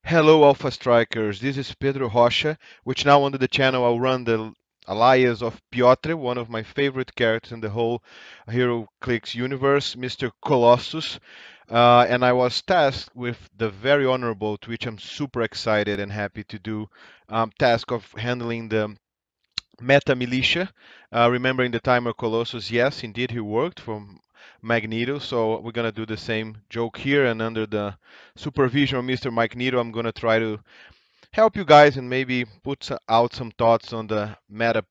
Hello, Alpha Strikers. This is Pedro Rocha, which now under the channel I'll run the alias of Piotr, one of my favorite characters in the whole Heroclix universe, Mr. Colossus. And I was tasked with the very honorable, to which I'm super excited and happy to do, task of handling the Meta Militia. Remembering the timer Colossus, yes, indeed he worked for Magneto, so we're gonna do the same joke here, and under the supervision of Mr. Magneto, I'm gonna try to help you guys and maybe put out some thoughts on the meta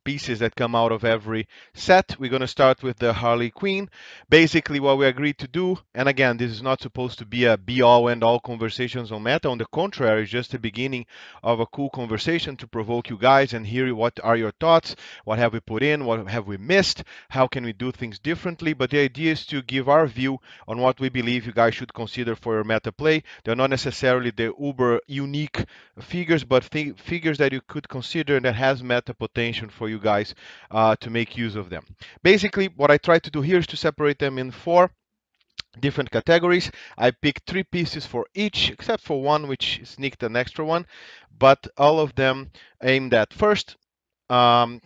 pieces that come out of every set. We're going to start with the Harley Quinn. Basically, what we agreed to do, and again, this is not supposed to be a be-all and all conversations on meta. On the contrary, it's just the beginning of a cool conversation to provoke you guys and hear what are your thoughts, what have we put in, what have we missed, how can we do things differently. But the idea is to give our view on what we believe you guys should consider for your meta play. They're not necessarily the uber unique figures, but figures that you could consider that has meta potential for you guys to make use of them. Basically, what I try to do here is to separate them in four different categories. I picked three pieces for each, except for one which sneaked an extra one, but all of them aimed at first um,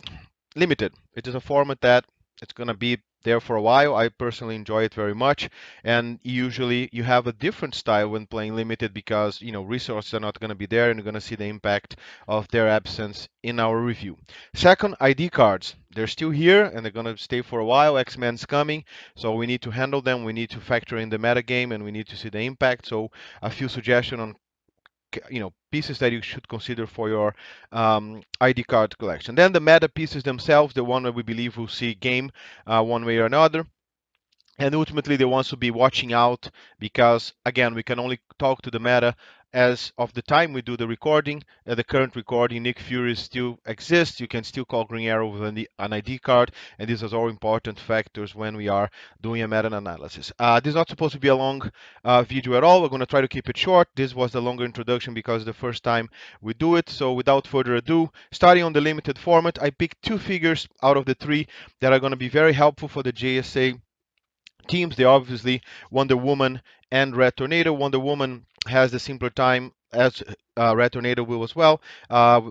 limited. It is a format that it's going to be there for a while. I personally enjoy it very much, and usually you have a different style when playing limited because resources are not going to be there, and you're going to see the impact of their absence in our review. Second, ID cards. They're still here and they're going to stay for a while. X-Men's coming, so we need to handle them. We need to factor in the metagame, and we need to see the impact. So a few suggestions on pieces that you should consider for your ID card collection. Then the meta pieces themselves, the one that we believe will see game one way or another. And ultimately, they want to be watching out because, again, we can only talk to the meta as of the time we do the recording. At the current recording, Nick Fury still exists. You can still call Green Arrow with an ID card, and these are all important factors when we are doing a meta-analysis. This is not supposed to be a long video at all. We're going to try to keep it short. This was the longer introduction because the first time we do it. So without further ado, starting on the limited format, I picked two figures out of the three that are going to be very helpful for the JSA teams. They obviously Wonder Woman and Red Tornado. Wonder Woman has the simpler time as Red Tornado will as well,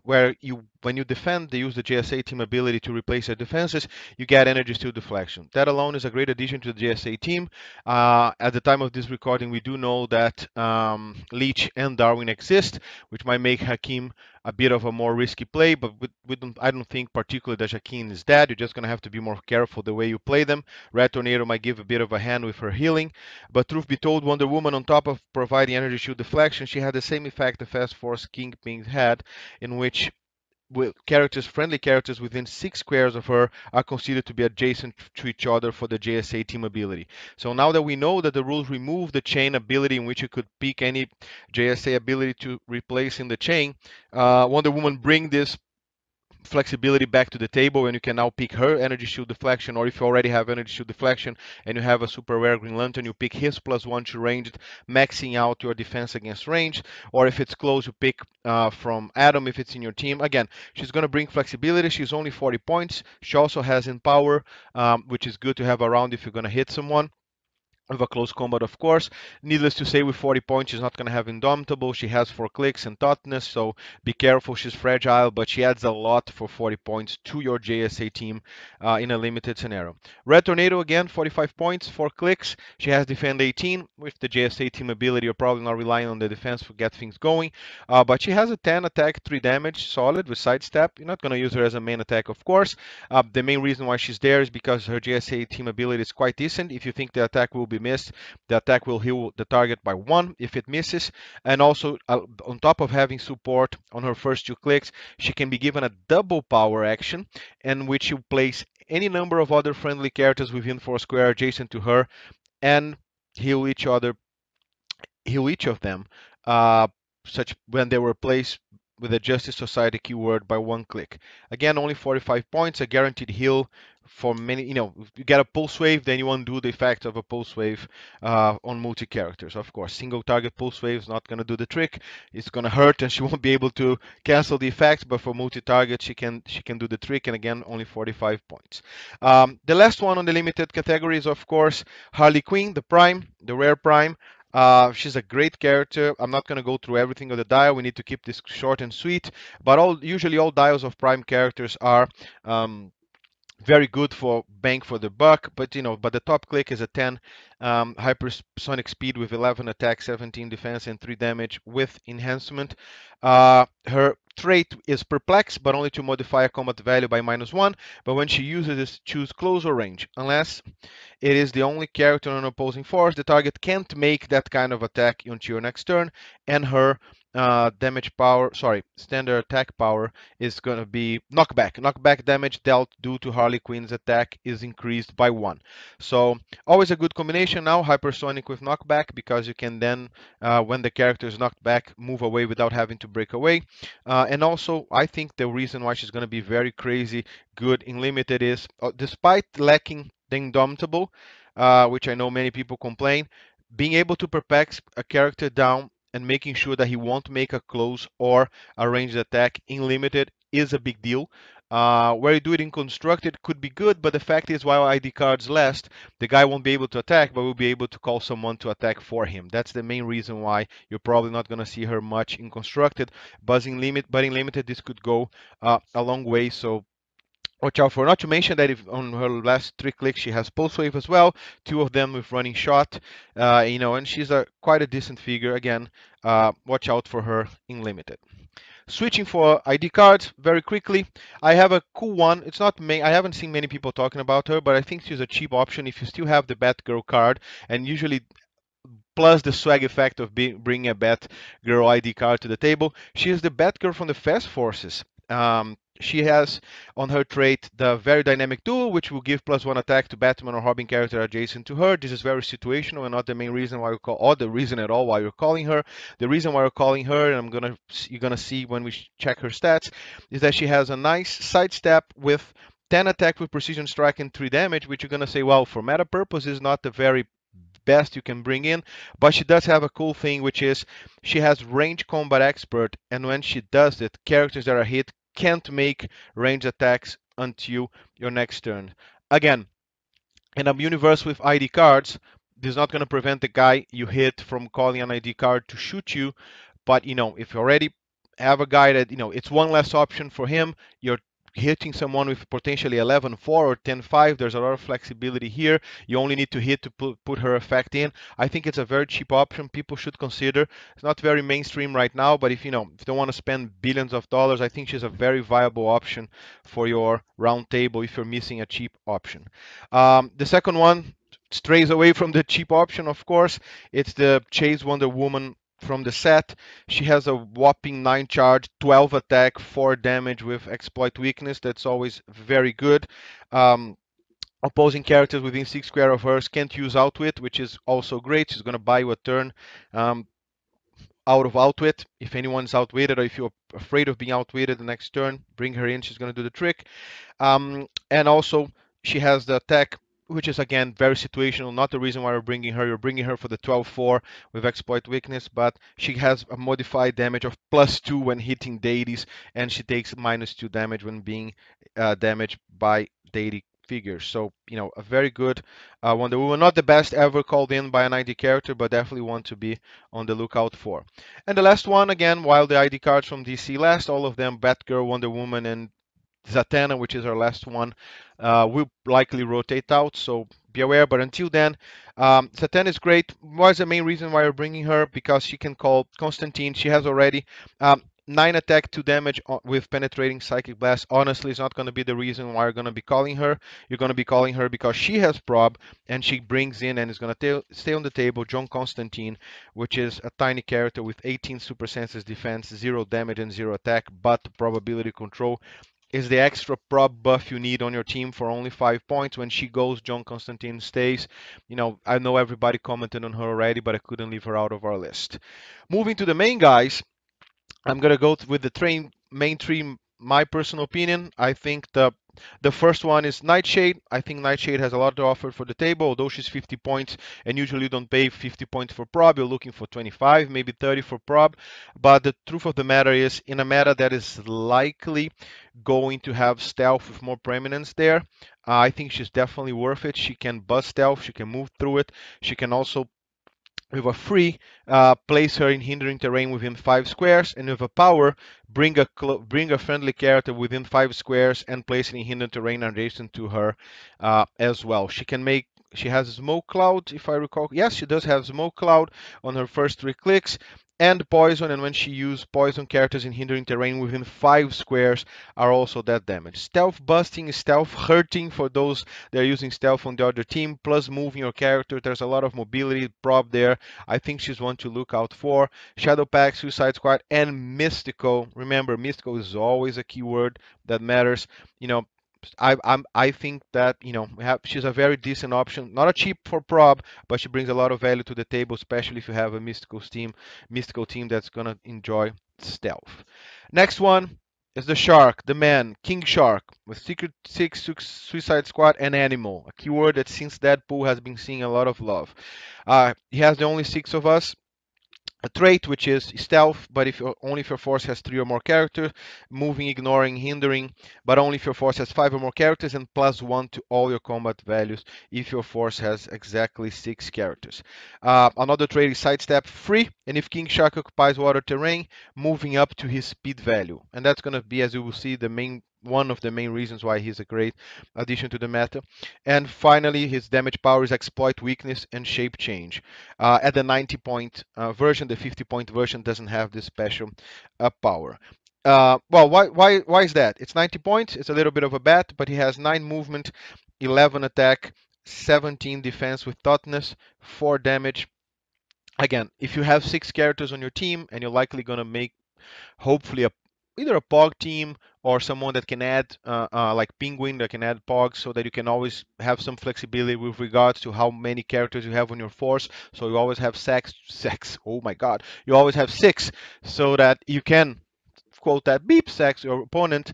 where when you defend, they use the JSA team ability to replace their defenses. You get energy steal deflection. That alone is a great addition to the JSA team. At the time of this recording, we do know that Leech and Darwin exist, which might make Hakim a bit of a more risky play, but I don't think particularly that Hakim is dead. You're just going to have to be more careful the way you play them. Red Tornado might give a bit of a hand with her healing, but truth be told, Wonder Woman, on top of providing energy shield deflection, she had the same effect the Fast Force Kingpin had, in which friendly characters within 6 squares of her are considered to be adjacent to each other for the JSA team ability. So now that we know that the rules remove the chain ability in which you could pick any JSA ability to replace in the chain, Wonder Woman bring this flexibility back to the table, and you can now pick her energy shield deflection, or if you already have energy shield deflection and you have a super rare Green Lantern, you pick his +1 to ranged, maxing out your defense against range. Or if it's close, you pick from Adam if it's in your team. Again, she's going to bring flexibility. She's only 40 points. She also has Empower, which is good to have around if you're going to hit someone of a close combat, of course. Needless to say, with 40 points, she's not going to have Indomitable. She has Heroclix and Toughness, so be careful. She's fragile, but she adds a lot for 40 points to your JSA team in a limited scenario. Red Tornado, again, 45 points, 4 clicks. She has Defend 18. With the JSA team ability, you're probably not relying on the defense to get things going, but she has a 10 attack, 3 damage, solid with Sidestep. You're not going to use her as a main attack, of course. The main reason why she's there is because her JSA team ability is quite decent. If you think the attack will be missed, the attack will heal the target by 1 if it misses. And also, on top of having support on her first 2 clicks, she can be given a double power action in which you place any number of other friendly characters within 4 square adjacent to her and heal each of them, such when they were placed with the Justice Society keyword by 1 click. Again, only 45 points, a guaranteed heal for many. If you get a pulse wave, then you undo the effect of a pulse wave on multi characters. Of course, single target pulse wave is not going to do the trick. It's going to hurt, and she won't be able to cancel the effect. But for multi target, she can do the trick. And again, only 45 points. The last one on the limited category is, of course, Harley Quinn, the Prime, the Rare Prime. She's a great character. I'm not going to go through everything of the dial. We need to keep this short and sweet. But usually all dials of prime characters are very good for bang for the buck, but but the top click is a 10 hypersonic speed with 11 attack, 17 defense, and 3 damage with enhancement. Her trait is perplex, but only to modify a combat value by -1. But when she uses this, choose close or range. Unless it is the only character on an opposing force, the target can't make that kind of attack until your next turn, and her damage power, sorry, standard attack power is going to be knockback. Knockback damage dealt due to Harley Quinn's attack is increased by 1. So always a good combination now, hypersonic with knockback, because you can then, when the character is knocked back, move away without having to break away. And also, I think the reason why she's going to be very crazy good in limited is, despite lacking the Indomitable, which I know many people complain, being able to perplex a character down and making sure that he won't make a close or a ranged attack in limited is a big deal. Where you do it in constructed could be good, but the fact is, while ID cards last, the guy won't be able to attack, but will be able to call someone to attack for him. That's the main reason why you're probably not going to see her much in constructed. But in limited, this could go a long way. So watch out for. Not to mention that if on her last 3 clicks she has pulse wave as well, 2 of them with running shot, and she's a quite a decent figure. Again, watch out for her in limited. Switching for ID cards very quickly, I have a cool one. It's not I haven't seen many people talking about her, but I think she's a cheap option if you still have the Batgirl card, and usually plus the swag effect of bringing a Batgirl ID card to the table. She is the Batgirl from the Fast Forces. She has on her trait the very dynamic duel, which will give +1 attack to Batman or Robin character adjacent to her. This is very situational and not the main reason why we call, or the reason at all why we're calling her. The reason why we're calling her, and you're gonna see when we check her stats, is that she has a nice sidestep with 10 attack with precision strike and 3 damage, which you're gonna say, well, for meta purposes, not the very best you can bring in, but she does have a cool thing, which is she has range combat expert, and when she does it, characters that are hit can't make range attacks until your next turn. Again, in a universe with ID cards, this is not going to prevent the guy you hit from calling an ID card to shoot you, but if you already have a guy that it's one less option for him, you're hitting someone with potentially 11-4 or 10-5. There's a lot of flexibility here. You only need to hit to put her effect in. I think it's a very cheap option people should consider. It's not very mainstream right now, but if you don't want to spend billions of dollars, I think she's a very viable option for your round table if you're missing a cheap option. The second one strays away from the cheap option, of course. It's the Chase Wonder Woman from the set. She has a whopping 9 charge, 12 attack, 4 damage with exploit weakness. That's always very good. Opposing characters within 6 square of hers can't use outwit, which is also great. She's going to buy you a turn out of outwit. If anyone's outwitted or if you're afraid of being outwitted the next turn, bring her in. She's going to do the trick. And also, she has the attack, which is again very situational. Not the reason why we're bringing her. You're bringing her for the 12-4 with exploit weakness, but she has a modified damage of +2 when hitting deities, and she takes -2 damage when being damaged by deity figures. So a very good Wonder Woman. Not the best ever called in by an ID character, but definitely one to be on the lookout for. And the last one, again, while the ID cards from DC last, all of them Batgirl, Wonder Woman, and ZATANNA, which is our last one, will likely rotate out, so be aware. But until then, ZATANNA is great. What's the main reason why we're bringing her? Because she can call Constantine. She has already 9 attack, 2 damage with penetrating psychic blast. Honestly, it's not going to be the reason why you're going to be calling her. You're going to be calling her because she has prob, and she brings in and is going to stay on the table John Constantine, which is a tiny character with 18 super senses defense, 0 damage and 0 attack, but probability control is the extra prop buff you need on your team for only 5 points. When she goes, John Constantine stays. I know everybody commented on her already, but I couldn't leave her out of our list. Moving to the main guys, I'm gonna go with the main three. My personal opinion, I think the first one is Nightshade. I think Nightshade has a lot to offer for the table, although she's 50 points, and usually you don't pay 50 points for prob. You're looking for 25, maybe 30 for prob. But the truth of the matter is, in a meta that is likely going to have stealth with more preeminence there, I think she's definitely worth it. She can bust stealth, she can move through it, she can also With a free, place her in hindering terrain within 5 squares, and with a power, bring a friendly character within 5 squares and place it in hindering terrain adjacent to her as well. She has smoke cloud, if I recall. Yes, she does have smoke cloud on her first 3 clicks, and poison. And when she uses poison, characters in hindering terrain within 5 squares are also that damage. Stealth busting, stealth hurting for those that are using stealth on the other team, plus moving your character. There's a lot of mobility prop there. I think she's one to look out for. Shadow Pack, Suicide Squad, and Mystical. Remember, Mystical is always a keyword that matters. You know, I think that she's a very decent option. Not a cheap for prob, but she brings a lot of value to the table, especially if you have a mystical team that's gonna enjoy stealth. Next one is the Shark, the man, King Shark, with Secret Six, Suicide Squad, and Animal. A keyword that since Deadpool has been seeing a lot of love. He has the only 6 of us, a trait which is stealth, but if only if your force has 3 or more characters, moving, ignoring, hindering, but only if your force has 5 or more characters, and +1 to all your combat values if your force has exactly 6 characters. Another trait is sidestep, free, and if King Shark occupies water terrain, moving up to his speed value, and that's going to be, as you will see, one of the main reasons why he's a great addition to the meta. And finally, his damage power is exploit weakness and shape change. At the 90-point version, the 50-point version doesn't have this special power. Well, why is that? It's 90 points. It's a little bit of a bet, but he has 9 movement, 11 attack, 17 defense with toughness, 4 damage. Again, if you have 6 characters on your team and you're likely gonna make hopefully either a pog team or someone that can add like penguin that can add pogs, so that you can always have some flexibility with regards to how many characters you have on your force. So you always have sex, oh my god, you always have 6, so that you can quote that beep sex your opponent.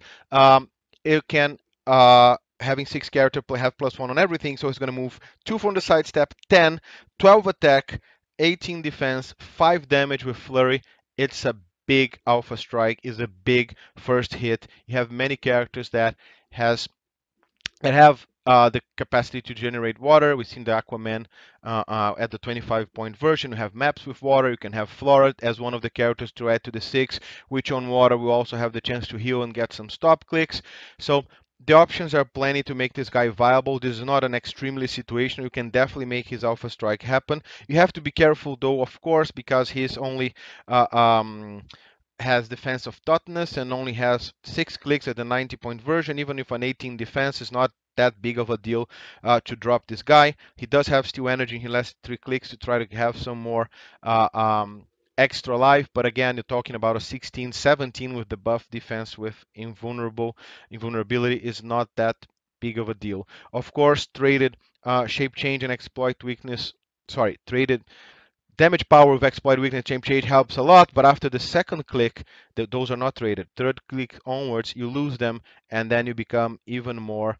It can having 6 character have +1 on everything, so it's going to move 2 from the sidestep, 10, 12 attack, 18 defense, 5 damage with flurry. It's a big alpha strike, is a big first hit. You have many characters that have the capacity to generate water. We've seen the Aquaman at the 25-point version. You have maps with water. You can have Flora as one of the characters to add to the 6, which on water will also have the chance to heal and get some stop clicks. So the options are plenty to make this guy viable. This is not an extremely situation. You can definitely make his alpha strike happen. You have to be careful though, of course, because he's only has defense of toughness and only has 6 clicks at the 90-point version. Even if an 18 defense is not that big of a deal to drop this guy. He does have steel energy in his last 3 clicks to try to have some more extra life, but again, you're talking about a 16, 17 with the buff defense with invulnerability is not that big of a deal. Of course, traded shape change and exploit weakness, sorry, traded damage power with exploit weakness shape change helps a lot, but after the second click, those are not traded. Third click onwards, you lose them, and then you become even more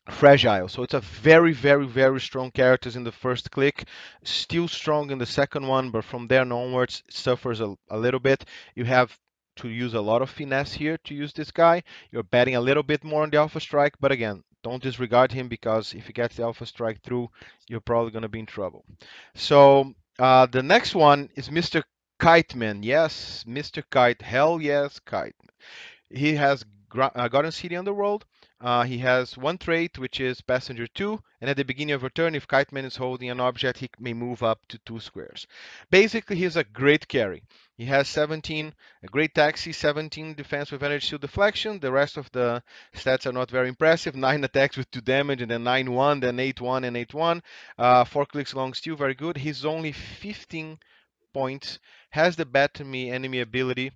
fragile. So it's a very, very, very strong characters in the first click, still strong in the second one, but from there onwards suffers a little bit. You have to use a lot of finesse here to use this guy. You're betting a little bit more on the alpha strike, but again, don't disregard him, because if he gets the alpha strike through, you're probably going to be in trouble. So the next one is Mr. Kite Man. Yes, Mr. Kite. Hell yes, Kite. He has Garden City Underworld. He has one trait, which is Passenger 2, and at the beginning of a turn, if Kite Man is holding an object, he may move up to 2 squares. Basically, he's a great carry. He has 17, a great taxi, 17 defense with energy shield deflection. The rest of the stats are not very impressive. 9 attacks with 2 damage, and then 9-1, then 8-1 and 8-1. 4 clicks long steel, very good. He's only 15 points, has the Bat Me enemy ability,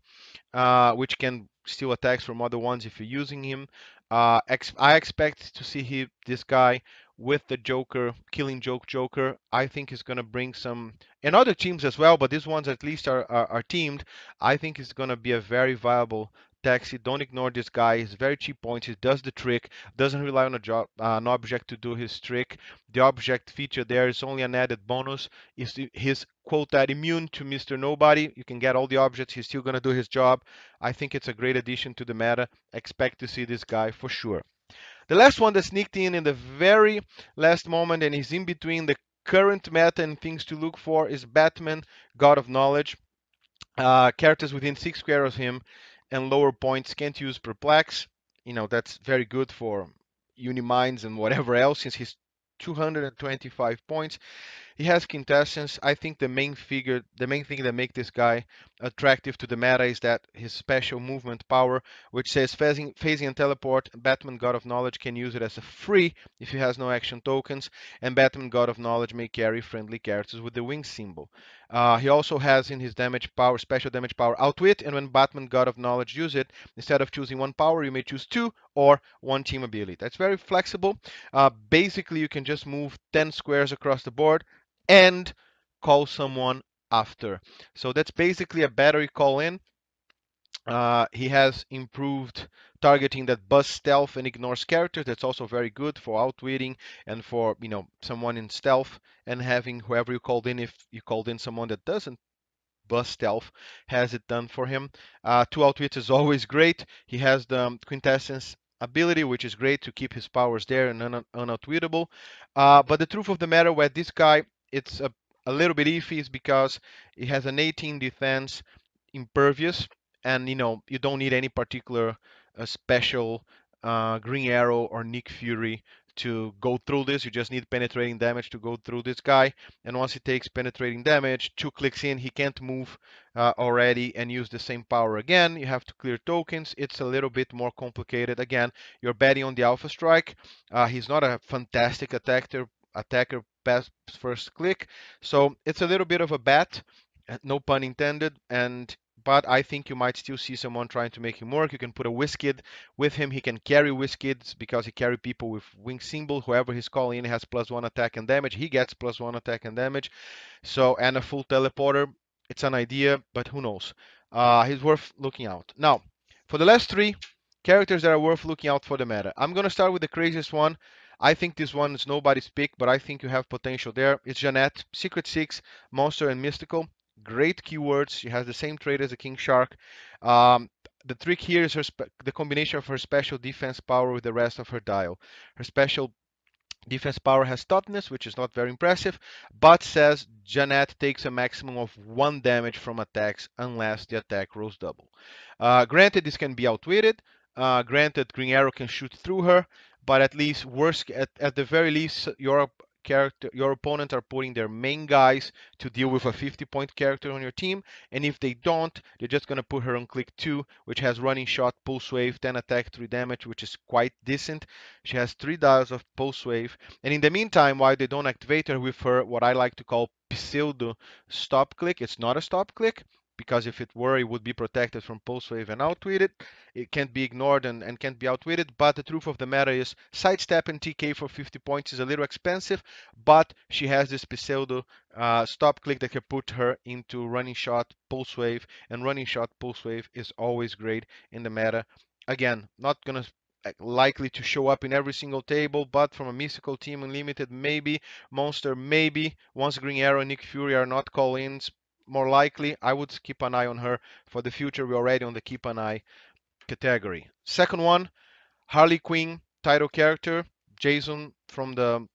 which can steal attacks from other ones if you're using him. I expect to see this guy with the Joker, Killing Joker. I think he's going to bring some, and other teams as well, but these ones at least are teamed. I think he's going to be a very viable taxi. Don't ignore this guy. He's very cheap points. He does the trick. Doesn't rely on an object to do his trick. The object feature there is only an added bonus. He's quote that immune to Mr. Nobody. You can get all the objects. He's still going to do his job. I think it's a great addition to the meta. Expect to see this guy for sure. The last one that sneaked in the very last moment, and he's in between the current meta and things to look for is Batman, God of Knowledge. Characters within 6 square of him and lower points can't use Perplex. That's very good for Unimines and whatever else since he's 225 points. He has quintessence. I think the main thing that makes this guy attractive to the meta is that his special movement power, which says phasing and teleport. Batman God of Knowledge can use it as a free if he has no action tokens, and Batman God of Knowledge may carry friendly characters with the wing symbol. He also has in his damage power, special damage power, Outwit, and when Batman God of Knowledge use it, instead of choosing one power, you may choose two or one team ability. That's very flexible. Basically, you can just move 10 squares across the board and call someone after. So that's basically a battery call in. He has improved targeting that busts stealth and ignores characters. That's also very good for outwitting and for someone in stealth and having whoever you called in. If you called in someone that doesn't bust stealth, has it done for him. Two outwits is always great. He has the quintessence ability, which is great to keep his powers there and unoutwittable. But the truth of the matter, where this guy it's a little bit iffy, is because he has an 18 defense, impervious, and you don't need any particular special Green Arrow or Nick Fury to go through this. You just need penetrating damage to go through this guy. And once he takes penetrating damage, 2 clicks in, he can't move already and use the same power again. You have to clear tokens. It's a little bit more complicated. Again, you're betting on the Alpha Strike. He's not a fantastic attacker past first click, so it's a little bit of a bet, no pun intended. But I think you might still see someone trying to make him work. You can put a Whiskid with him. He can carry Whiskids because he carry people with wing symbol. Whoever he's calling in has +1 attack and damage. He gets +1 attack and damage. So, and a full teleporter. It's an idea, but who knows? He's worth looking out. Now, for the last three characters that are worth looking out for the meta, I'm going to start with the craziest one. I think this one is nobody's pick, but I think you have potential there. It's Jeanette, Secret Six, Monster, and Mystical. Great keywords. She has the same trait as a King Shark. Um, the trick here is the combination of her special defense power with the rest of her dial. Her special defense power has toughness, which is not very impressive, but says Jeanette takes a maximum of 1 damage from attacks unless the attack rolls double. Granted, this can be outwitted. Granted, Green Arrow can shoot through her, but at the very least, your opponent are putting their main guys to deal with a 50-point character on your team, and if they don't, they're just going to put her on click 2, which has running shot, pulse wave, 10 attack, 3 damage, which is quite decent. She has 3 dials of pulse wave, and in the meantime, while they don't activate her with her what I like to call pseudo stop click, it's not a stop click, because if it were, it would be protected from pulse wave and outwitted. It can't be ignored and can't be outwitted. But the truth of the matter is, sidestep and TK for 50 points is a little expensive, but she has this pseudo stop click that can put her into running shot, pulse wave, and running shot, pulse wave is always great in the meta. Again, not gonna likely to show up in every single table, but from a mystical team unlimited, maybe. Monster, maybe. Once Green Arrow and Nick Fury are not call-ins, more likely, I would keep an eye on her for the future. We're already on the keep an eye category. Second one, Harley Quinn, title character. Jason from the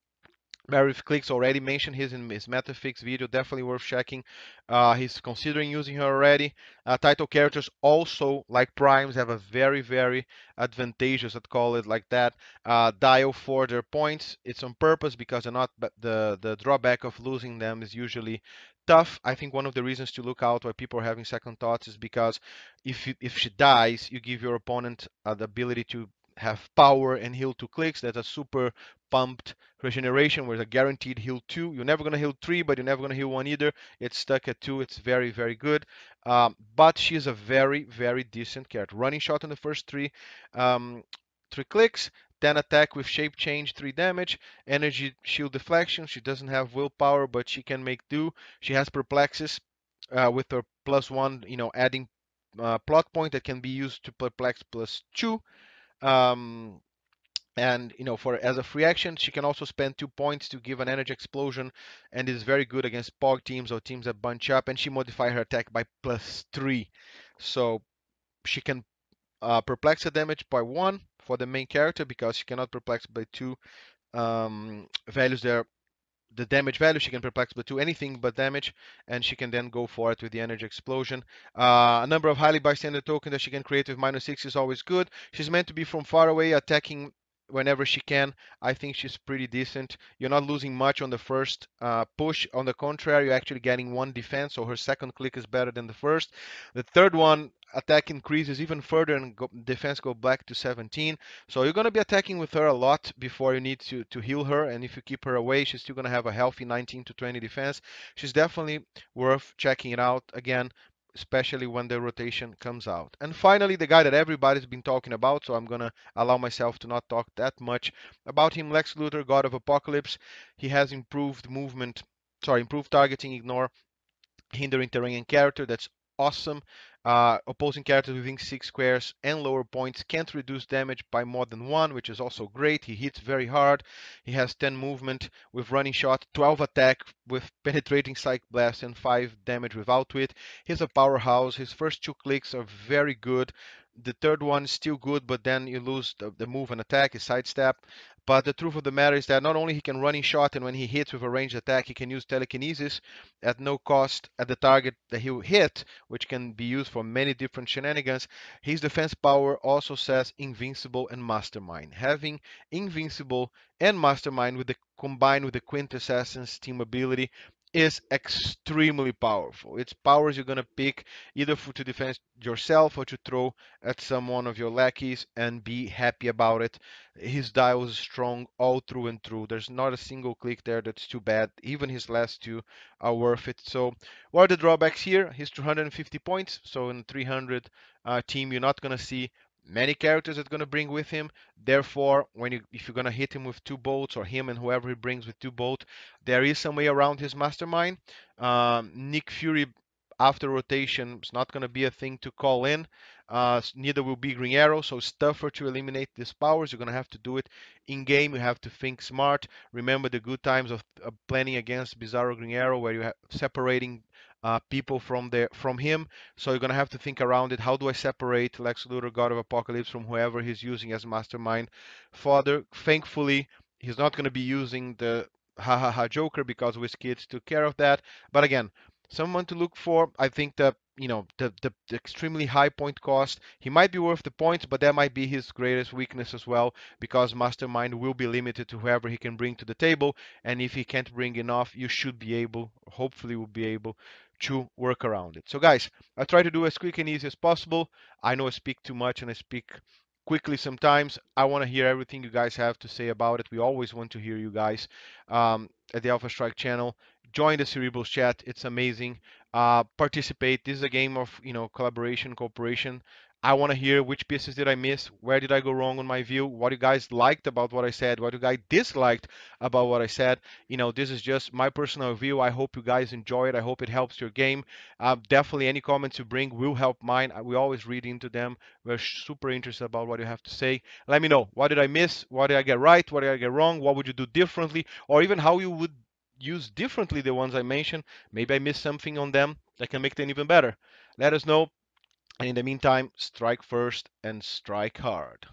Heroclix already mentioned his in his Metafix video, definitely worth checking. He's considering using her already. Title characters also, like primes, have a very, very advantageous, let's call it like that, dial for their points. It's on purpose because they're not, but the drawback of losing them is usually tough. I think one of the reasons to look out why people are having second thoughts is because if she dies, you give your opponent the ability to have power and heal 2 clicks. That's a super pumped regeneration with a guaranteed heal 2. You're never going to heal 3, but you're never going to heal 1 either. It's stuck at 2. It's very, very good. But she's a very, very decent character. Running shot on the first um, 3 clicks. Then attack with shape change, 3 damage. Energy shield deflection. She doesn't have willpower, but she can make do. She has perplexes with her +1, adding plot point that can be used to perplex +2. Um, and for as a free action, she can also spend 2 points to give an energy explosion, and is very good against pog teams or teams that bunch up. And she modify her attack by +3, so she can perplex the damage by 1 for the main character because she cannot perplex by 2 values there the damage value. She can perplex but do anything but damage, and she can then go for it with the energy explosion. A number of highly bystander tokens that she can create with -6 is always good. She's meant to be from far away, attacking whenever she can. I think she's pretty decent. You're not losing much on the first push. On the contrary, you're actually getting one defense, so her second click is better than the first. The third one, attack increases even further and defense go back to 17. So you're going to be attacking with her a lot before you need to heal her. And if you keep her away, she's still going to have a healthy 19 to 20 defense. She's definitely worth checking it out again, especially when the rotation comes out. And finally, the guy that everybody's been talking about, so I'm going to allow myself to not talk that much about him, Lex Luthor, God of Apocalypse. He has improved movement, sorry, improved targeting, ignore, hindering terrain and character. That's awesome. Opposing characters within 6 squares and lower points can't reduce damage by more than 1, which is also great. He hits very hard. He has 10 movement with running shot, 12 attack with penetrating psych blast, and 5 damage with outwit. He's a powerhouse. His first 2 clicks are very good. The third one is still good, but then you lose the move and attack, his sidestep. But the truth of the matter is that not only he can running shot, and when he hits with a ranged attack, he can use telekinesis at no cost at the target that he will hit, which can be used for many different shenanigans. His defense power also says Invincible and Mastermind. Having Invincible and Mastermind with the combined with the Quintessence team ability is extremely powerful. It's powers you're going to pick either to defend yourself or to throw at some one of your lackeys and be happy about it. His dial is strong all through and through. There's not a single click there that's too bad. Even his last two are worth it. So what are the drawbacks here? He's 250 points, so in 300 team you're not going to see many characters that are going to bring with him. Therefore, if you're going to hit him with 2 bolts, or him and whoever he brings with 2 bolts, there is some way around his mastermind. Nick Fury after rotation is not going to be a thing to call in. Neither will be Green Arrow, so it's tougher to eliminate these powers. You're going to have to do it in game. You have to think smart. Remember the good times of planning against Bizarro Green Arrow, where you have separating people from him. So you're going to have to think around it. How do I separate Lex Luthor, God of Apocalypse, from whoever he's using as mastermind fodder? Thankfully, he's not going to be using the ha ha ha Joker, because WizKids took care of that. But again, someone to look for. I think that the extremely high point cost, he might be worth the points, but that might be his greatest weakness as well, because Mastermind will be limited to whoever he can bring to the table, and if he can't bring enough, you should be able, hopefully will be able to work around it. So guys, I try to do as quick and easy as possible. I know I speak too much and I speak quickly sometimes. I want to hear everything you guys have to say about it. We always want to hear you guys at the Alpha Strike channel. Join the Cerebrals chat. It's amazing. Participate. This is a game of collaboration, cooperation. I want to hear which pieces did I miss, where did I go wrong on my view, what you guys liked about what I said, what you guys disliked about what I said. This is just my personal view. I hope you guys enjoy it. I hope it helps your game. Definitely any comments you bring will help mine. We always read into them. We're super interested about what you have to say. Let me know, what did I miss, what did I get right, what did I get wrong, what would you do differently, or even how you would use differently the ones I mentioned. Maybe I missed something on them that can make them even better. Let us know. And in the meantime, strike first and strike hard.